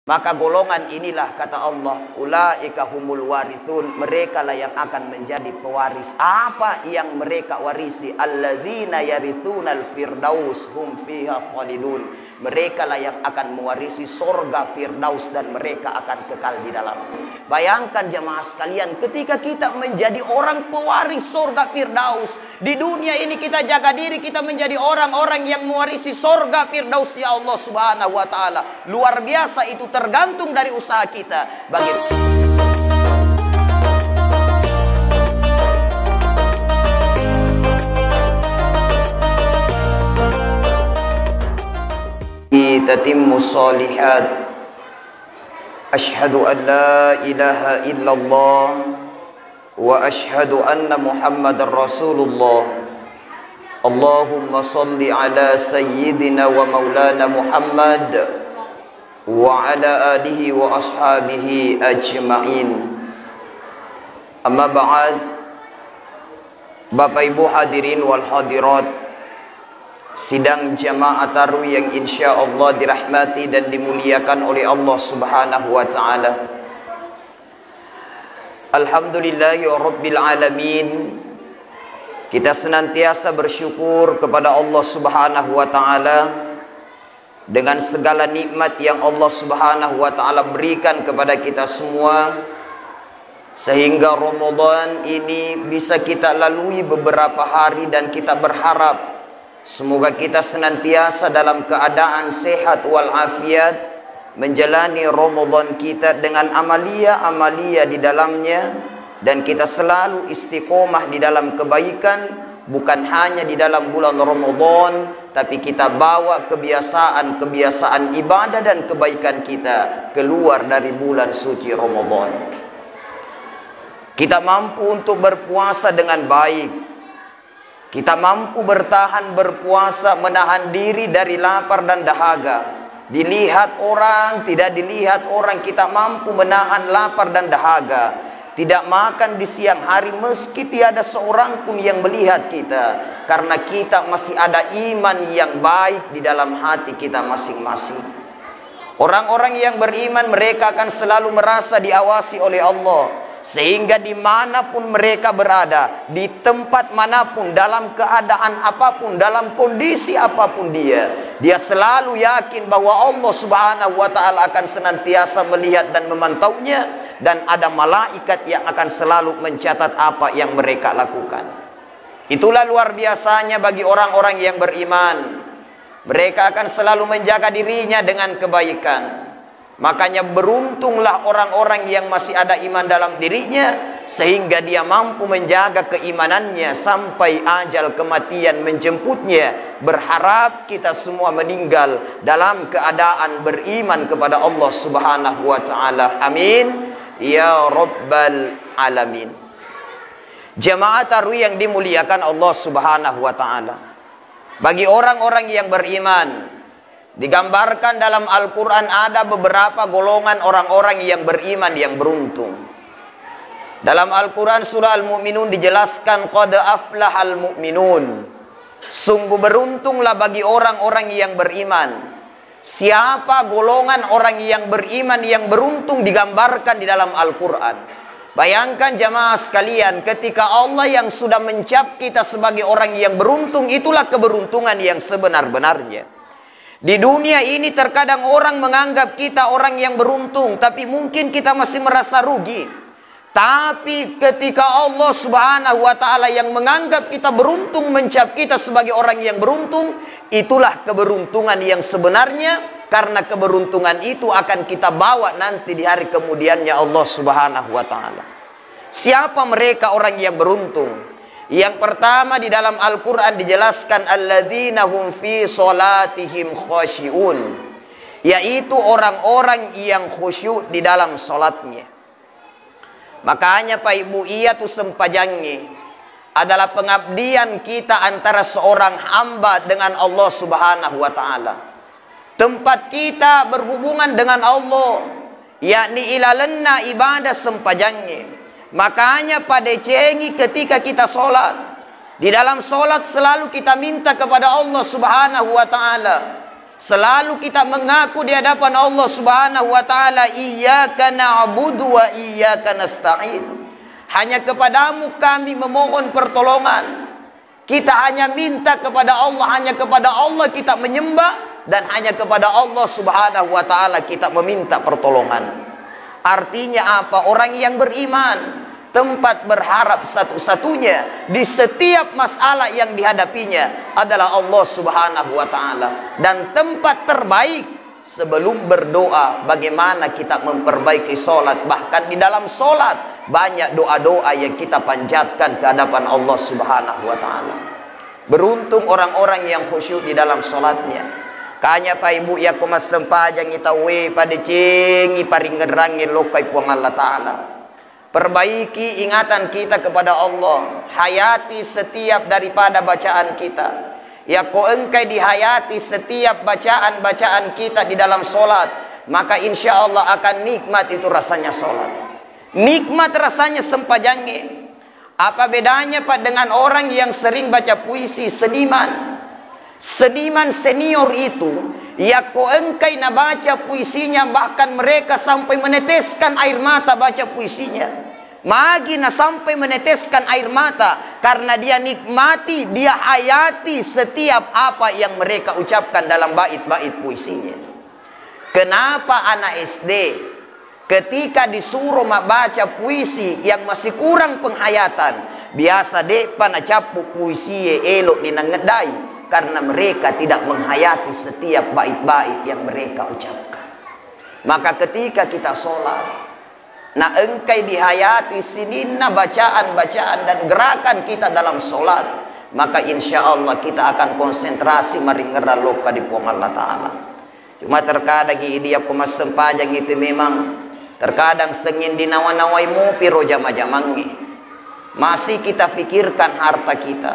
Maka golongan inilah kata Allah, ulaika humul warithun, mereka lah yang akan menjadi pewaris. Apa yang mereka warisi? Alladzina yarithunal firdaus hum fiha khalidun. Mereka lah yang akan mewarisi surga firdaus dan mereka akan kekal di dalam. Bayangkan jemaah sekalian, ketika kita menjadi orang pewaris surga firdaus, di dunia ini kita jaga diri, kita menjadi orang-orang yang mewarisi surga firdaus ya Allah Subhanahu wa taala. Luar biasa itu, tergantung dari usaha kita. Tatimmu shalihat. Asyhadu an la ilaha illallah wa asyhadu anna Muhammadar Rasulullah. Allahumma salli ala sayyidina wa maulana Muhammad wa ala alihi wa ashabihi ajma'in. Amma ba'd. Bapak Ibu hadirin wal hadirat, sidang jamaah tarawih yang insya Allah dirahmati dan dimuliakan oleh Allah Subhanahu wa ta'ala. Alhamdulillahi rabbil alamin. Kita senantiasa bersyukur kepada Allah Subhanahu wa ta'ala dengan segala nikmat yang Allah Subhanahu wa ta'ala berikan kepada kita semua, sehingga Ramadan ini bisa kita lalui beberapa hari, dan kita berharap semoga kita senantiasa dalam keadaan sehat walafiat menjalani Ramadan kita dengan amalia-amalia di dalamnya, dan kita selalu istiqomah di dalam kebaikan, bukan hanya di dalam bulan Ramadan, tapi kita bawa kebiasaan-kebiasaan ibadah dan kebaikan kita keluar dari bulan suci Ramadan. Kita mampu untuk berpuasa dengan baik. Kita mampu bertahan berpuasa, menahan diri dari lapar dan dahaga. Dilihat orang, tidak dilihat orang, kita mampu menahan lapar dan dahaga. Tidak makan di siang hari meski tiada seorang pun yang melihat kita, karena kita masih ada iman yang baik di dalam hati kita masing-masing. Orang-orang yang beriman, mereka akan selalu merasa diawasi oleh Allah, sehingga dimanapun mereka berada, di tempat manapun, dalam keadaan apapun, dalam kondisi apapun dia selalu yakin bahwa Allah Subhanahu wa ta'ala akan senantiasa melihat dan memantaunya, dan ada malaikat yang akan selalu mencatat apa yang mereka lakukan. Itulah luar biasanya bagi orang-orang yang beriman. Mereka akan selalu menjaga dirinya dengan kebaikan. Makanya beruntunglah orang-orang yang masih ada iman dalam dirinya, sehingga dia mampu menjaga keimanannya sampai ajal kematian menjemputnya. Berharap kita semua meninggal dalam keadaan beriman kepada Allah Subhanahu wa ta'ala. Amin ya rabbal alamin. Jamaah tarawih yang dimuliakan Allah Subhanahu wa ta'ala, bagi orang-orang yang beriman, digambarkan dalam Al-Quran ada beberapa golongan orang-orang yang beriman yang beruntung. Dalam Al-Quran surah Al-Mu'minun dijelaskan, qad aflahal mu'minun, sungguh beruntunglah bagi orang-orang yang beriman. Siapa golongan orang yang beriman yang beruntung digambarkan di dalam Al-Quran? Bayangkan jamaah sekalian, ketika Allah yang sudah mencap kita sebagai orang yang beruntung, itulah keberuntungan yang sebenar-benarnya. Di dunia ini terkadang orang menganggap kita orang yang beruntung, tapi mungkin kita masih merasa rugi. Tapi ketika Allah Subhanahu wa ta'ala yang menganggap kita beruntung, mencap kita sebagai orang yang beruntung, itulah keberuntungan yang sebenarnya. Karena keberuntungan itu akan kita bawa nanti di hari kemudiannya Allah Subhanahu wa ta'ala. Siapa mereka orang yang beruntung? Yang pertama di dalam Al-Quran dijelaskan, alladzina hum fi sholatihim khasyi'un, yaitu orang-orang yang khusyuk di dalam sholatnya. Makanya Pak Ibu, iya tu sempajangi adalah pengabdian kita antara seorang hamba dengan Allah Subhanahu wa ta'ala. Tempat kita berhubungan dengan Allah, yakni ilalenna ibadah sempajangi. Makanya pada cengi ketika kita sholat, di dalam sholat selalu kita minta kepada Allah Subhanahu wa ta'ala. Selalu kita mengaku di hadapan Allah Subhanahu wa taala, iyyaka na'budu wa iyyaka nasta'in. Hanya kepadamu kami memohon pertolongan. Kita hanya minta kepada Allah, hanya kepada Allah kita menyembah, dan hanya kepada Allah Subhanahu wa taala kita meminta pertolongan. Artinya apa? Orang yang beriman tempat berharap satu-satunya di setiap masalah yang dihadapinya adalah Allah Subhanahu wa taala. Dan tempat terbaik sebelum berdoa, bagaimana kita memperbaiki solat. Bahkan di dalam solat banyak doa-doa yang kita panjatkan ke hadapan Allah Subhanahu wa taala. Beruntung orang-orang yang khusyuk di dalam solatnya. Kanya pa ibu ya kumas sempajang itawe pada cengi paringerangi lokai puang Allah taala. Perbaiki ingatan kita kepada Allah. Hayati setiap daripada bacaan kita. Ya ko engkai dihayati setiap bacaan-bacaan kita di dalam solat, maka insya Allah akan nikmat itu rasanya solat. Nikmat rasanya sempajange. Apa bedanya Pak dengan orang yang sering baca puisi, seniman? Seniman senior itu, ya ko engkai na baca puisinya, bahkan mereka sampai meneteskan air mata baca puisinya. Magi na sampai meneteskan air mata karena dia nikmati, dia hayati setiap apa yang mereka ucapkan dalam bait-bait puisinya. Kenapa anak SD ketika disuruh membaca puisi yang masih kurang penghayatan, biasa dek pana capu puisi elok dinangedai karena mereka tidak menghayati setiap bait-bait yang mereka ucapkan. Maka ketika kita sholat, nah engkai dihayati sinina bacaan-bacaan dan gerakan kita dalam solat, maka insya Allah kita akan konsentrasi maringera loka di puang Allah Ta'ala. Cuma terkadang dia kumas sempajang itu memang terkadang sengin dinawa-nawaimu piro jama-jamangi. Masih kita pikirkan harta kita.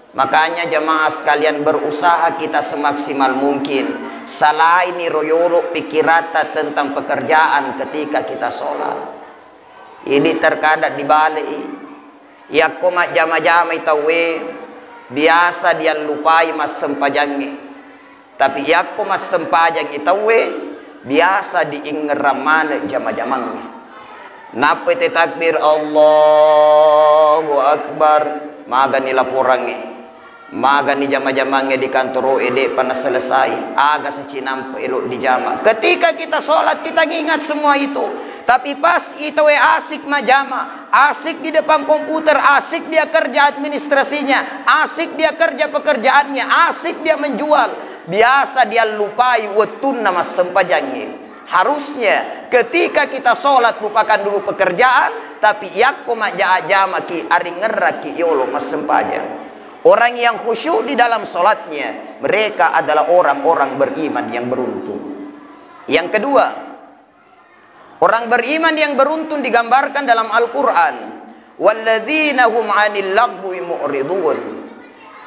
Makanya jamaah sekalian berusaha kita semaksimal mungkin. Salah ini royolo pikirata tentang pekerjaan ketika kita sholat. Ini terkadang dibalik. Ya koma jama-jama itawe biasa dia lupai mas sempajangi. Tapi ya koma sempajang itawe biasa diingeramane jama-jamangi. Napa te takbir Allahu Akbar magani laporangi. Maga ni jama-jamangnya di kantor ede pana selesai aga secinam elok di jama. Ketika kita sholat kita ingat semua itu, tapi pas itu asik majama, asik di depan komputer, asik dia kerja administrasinya, asik dia kerja pekerjaannya, asik dia menjual, biasa dia lupai wetun nama sempajangnya. Harusnya ketika kita sholat lupakan dulu pekerjaan, tapi yakko majama ki aringerra ki yolo mas sempajang. Orang yang khusyuk di dalam solatnya, mereka adalah orang-orang beriman yang beruntung. Yang kedua, orang beriman yang beruntung digambarkan dalam Al-Quran, walladzina hum 'anil lagwi mu'ridun,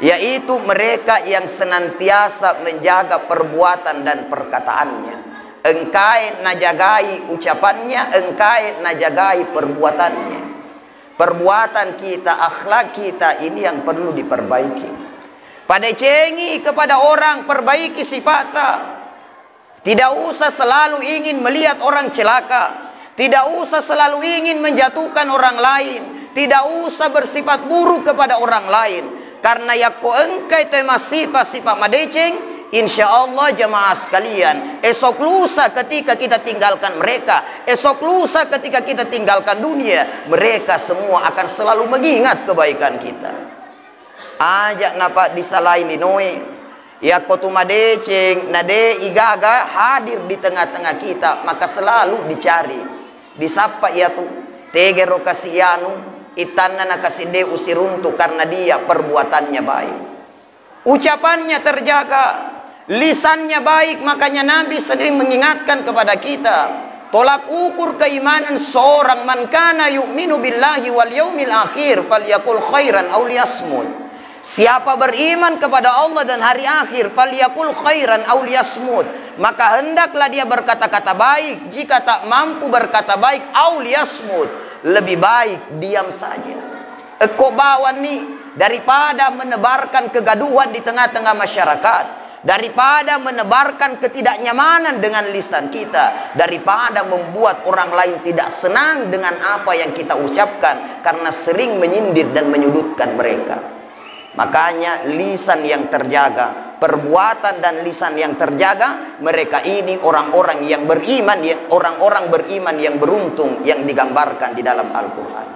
yaitu mereka yang senantiasa menjaga perbuatan dan perkataannya. Engkai najagai ucapannya, engkai najagai perbuatannya. Perbuatan kita, akhlak kita ini yang perlu diperbaiki. Pada cengi kepada orang, perbaiki sifatnya. Tidak usah selalu ingin melihat orang celaka. Tidak usah selalu ingin menjatuhkan orang lain. Tidak usah bersifat buruk kepada orang lain. Karena yakko engkai tema sifat-sifat madeceng, insya Allah jemaah sekalian, esok lusa ketika kita tinggalkan mereka, esok lusa ketika kita tinggalkan dunia, mereka semua akan selalu mengingat kebaikan kita. Ajak napa disalahin dinoe, ya kotu madeceng, nade igaga hadir di tengah-tengah kita, maka selalu dicari, disapa ia tu, tegero kasiyanu, itanna nakaside usiruntu karena dia perbuatannya baik, ucapannya terjaga, lisannya baik. Makanya Nabi sering mengingatkan kepada kita, tolak ukur keimanan seorang, man kana yu'minu billahi wal yaumil akhir falyakul khairan aw liyasmut. Siapa beriman kepada Allah dan hari akhir, falyakul khairan aw liyasmut, maka hendaklah dia berkata-kata baik. Jika tak mampu berkata baik, aw liyasmut, lebih baik diam saja. Ekobawan nih, daripada menebarkan kegaduhan di tengah-tengah masyarakat, daripada menebarkan ketidaknyamanan dengan lisan kita, daripada membuat orang lain tidak senang dengan apa yang kita ucapkan karena sering menyindir dan menyudutkan mereka. Makanya lisan yang terjaga, perbuatan dan lisan yang terjaga, mereka ini orang-orang yang beriman, orang-orang beriman yang beruntung yang digambarkan di dalam Al-Quran.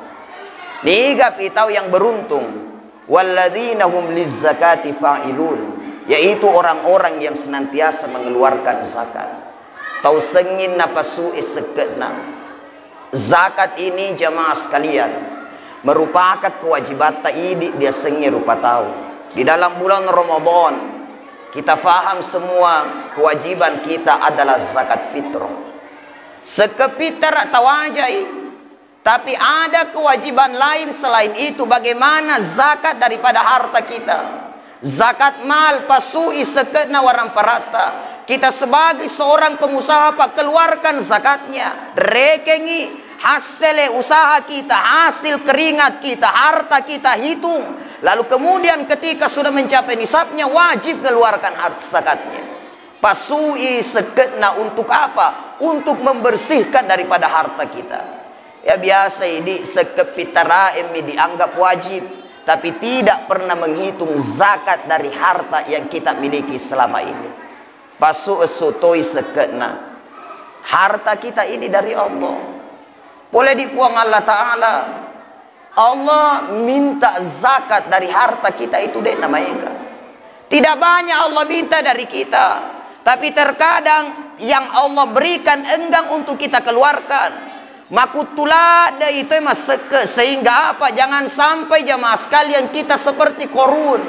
Niga pitau yang beruntung, walladzina hum lizzakati fa'ilun, yaitu orang-orang yang senantiasa mengeluarkan zakat. Tau sengin napasu iseketna. Zakat ini jamaah sekalian merupakan kewajiban taidi dia sengi rupa tahu. Di dalam bulan Ramadan kita faham semua kewajiban kita adalah zakat fitrah. Sekepitar tawajai, tapi ada kewajiban lain selain itu. Bagaimana zakat daripada harta kita? Zakat mal pasui seketna warang parata. Kita sebagai seorang pengusaha pak keluarkan zakatnya. Rekengi hasil usaha kita, hasil keringat kita, harta kita hitung. Lalu kemudian ketika sudah mencapai nisabnya wajib keluarkan harta zakatnya. Pasui seketna untuk apa? Untuk membersihkan daripada harta kita. Ya biasa ini sekepitara ini dianggap wajib, tapi tidak pernah menghitung zakat dari harta yang kita miliki selama ini. Pasu esutoi seketna. Harta kita ini dari Allah. Boleh dipuang Allah Ta'ala. Allah minta zakat dari harta kita itu deh namanya. Tidak banyak Allah minta dari kita, tapi terkadang yang Allah berikan enggan untuk kita keluarkan. Makutulada itu mas sehingga apa? Jangan sampai jamaah sekalian kita seperti Korun.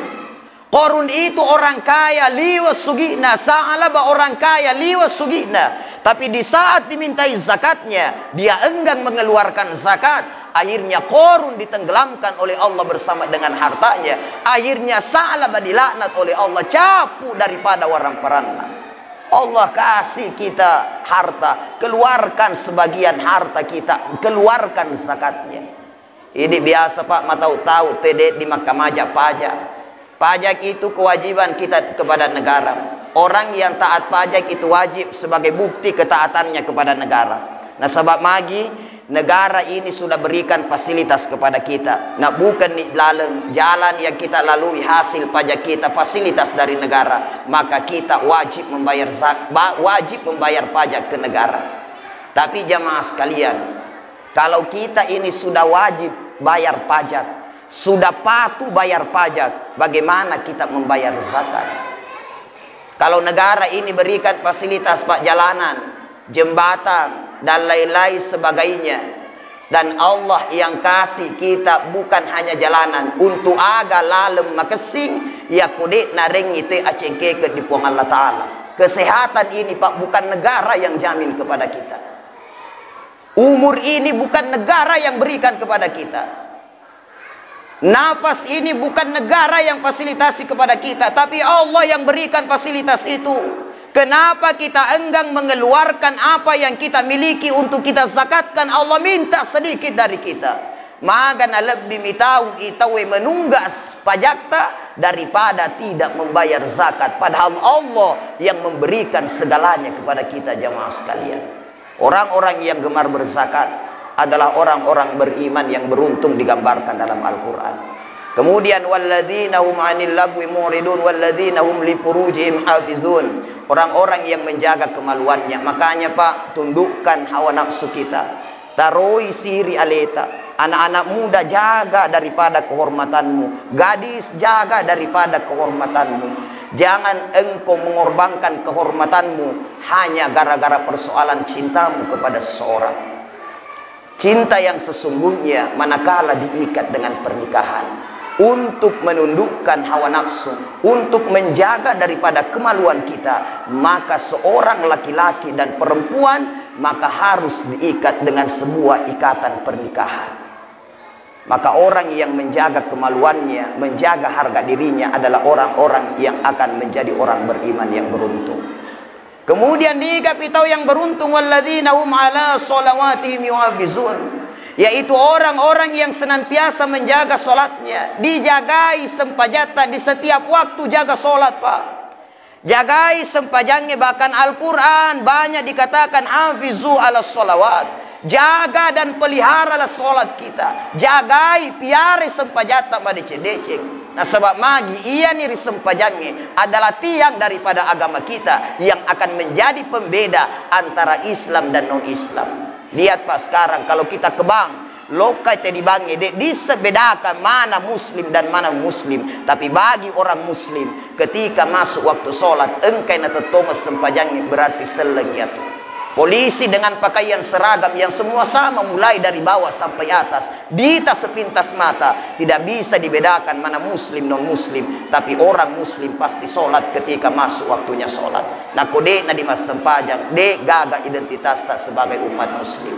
Korun itu orang kaya liwas sugina, sa'alaba orang kaya liwas sugina. Tapi di saat dimintai zakatnya, dia enggan mengeluarkan zakat. Akhirnya Korun ditenggelamkan oleh Allah bersama dengan hartanya. Akhirnya Sa'labah dilaknat oleh Allah, capu daripada orang peranna. Allah kasih kita harta, keluarkan sebagian harta kita, keluarkan zakatnya. Ini biasa Pak, matau tahu TD di Mahkamah pajak. Pajak itu kewajiban kita kepada negara. Orang yang taat pajak itu wajib sebagai bukti ketaatannya kepada negara. Nah sebab magi negara ini sudah berikan fasilitas kepada kita. Nah bukan laleng jalan yang kita lalui hasil pajak kita, fasilitas dari negara. Maka kita wajib membayar wajib membayar pajak ke negara. Tapi jamaah sekalian, kalau kita ini sudah wajib bayar pajak, sudah patuh bayar pajak, bagaimana kita membayar zakat? Kalau negara ini berikan fasilitas pak jalanan, jembatan dan lain-lain sebagainya, dan Allah yang kasih kita bukan hanya jalanan untuk aga lalem makesing ya kudet nareng itu acengke ke dipuang Allah Ta'ala. Kesehatan ini pak bukan negara yang jamin kepada kita. Umur ini bukan negara yang berikan kepada kita. Nafas ini bukan negara yang fasilitasi kepada kita, tapi Allah yang berikan fasilitas itu. Kenapa kita enggan mengeluarkan apa yang kita miliki untuk kita zakatkan? Allah minta sedikit dari kita. Maka lebih mitau itawe menunggas pajakta daripada tidak membayar zakat. Padahal Allah yang memberikan segalanya kepada kita jamaah sekalian. Orang-orang yang gemar berzakat adalah orang-orang beriman yang beruntung digambarkan dalam Al-Quran. Kemudian walladzina hum 'anil lagwi muridun walladzina hum li furujihim hafizun. Orang-orang yang menjaga kemaluannya. Makanya Pak, tundukkan hawa nafsu kita. Taroi siri aleta. Anak-anak muda jaga daripada kehormatanmu. Gadis jaga daripada kehormatanmu. Jangan engkau mengorbankan kehormatanmu hanya gara-gara persoalan cintamu kepada seseorang. Cinta yang sesungguhnya manakala diikat dengan pernikahan, untuk menundukkan hawa nafsu, untuk menjaga daripada kemaluan kita, maka seorang laki-laki dan perempuan maka harus diikat dengan sebuah ikatan pernikahan. Maka orang yang menjaga kemaluannya, menjaga harga dirinya adalah orang-orang yang akan menjadi orang beriman yang beruntung. Kemudian dikapitau yang beruntung walladzina hum ala sholawatihim yuhafizun, yaitu orang-orang yang senantiasa menjaga solatnya, dijagai sempajata di setiap waktu jaga solat Pak. Jagai sempajangnya, bahkan Al-Quran banyak dikatakan hafizu ala sholawat. Jaga dan peliharalah solat kita. Jagai piare sempajata madecek-decek. Nah sebab magi ia niri sempajangnya adalah tiang daripada agama kita yang akan menjadi pembeda antara Islam dan non-Islam. Lihat Pak sekarang kalau kita ke bank, lokai tadi bangi disebedakan mana muslim dan mana muslim. Tapi bagi orang muslim ketika masuk waktu sholat engkai na tetonga sempajangnya berarti selegiat. Polisi dengan pakaian seragam yang semua sama mulai dari bawah sampai atas, dita sepintas mata, tidak bisa dibedakan mana muslim non muslim. Tapi orang muslim pasti sholat ketika masuk waktunya sholat. Nah kode na di mas sempajang de gaga identitas tak sebagai umat muslim.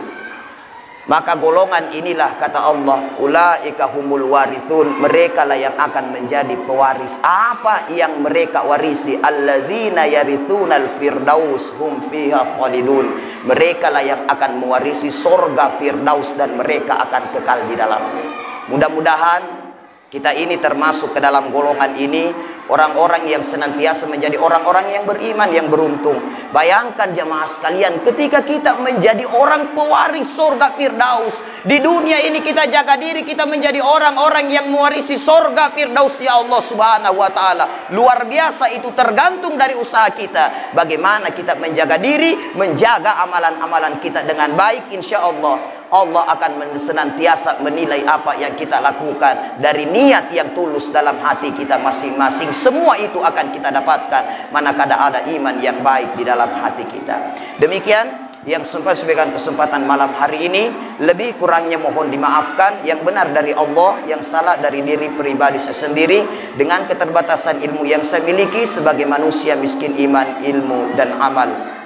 Maka golongan inilah kata Allah, ulaika humul warithun, mereka lah yang akan menjadi pewaris. Apa yang mereka warisi? Alladzina yarithunal firdaus hum fiha khalidun. Mereka lah yang akan mewarisi surga firdaus dan mereka akan kekal di dalamnya. Mudah-mudahan kita ini termasuk ke dalam golongan ini, orang-orang yang senantiasa menjadi orang-orang yang beriman, yang beruntung. Bayangkan jemaah sekalian, ketika kita menjadi orang pewaris surga firdaus, di dunia ini kita jaga diri, kita menjadi orang-orang yang mewarisi surga firdaus ya Allah subhanahu wa ta'ala. Luar biasa, itu tergantung dari usaha kita. Bagaimana kita menjaga diri, menjaga amalan-amalan kita dengan baik, insya Allah Allah akan senantiasa menilai apa yang kita lakukan dari niat yang tulus dalam hati kita masing-masing. Semua itu akan kita dapatkan manakala ada iman yang baik di dalam hati kita. Demikian yang sempat sebagian kesempatan malam hari ini, lebih kurangnya mohon dimaafkan. Yang benar dari Allah, yang salah dari diri pribadi saya sendiri dengan keterbatasan ilmu yang saya miliki sebagai manusia miskin iman, ilmu dan amal.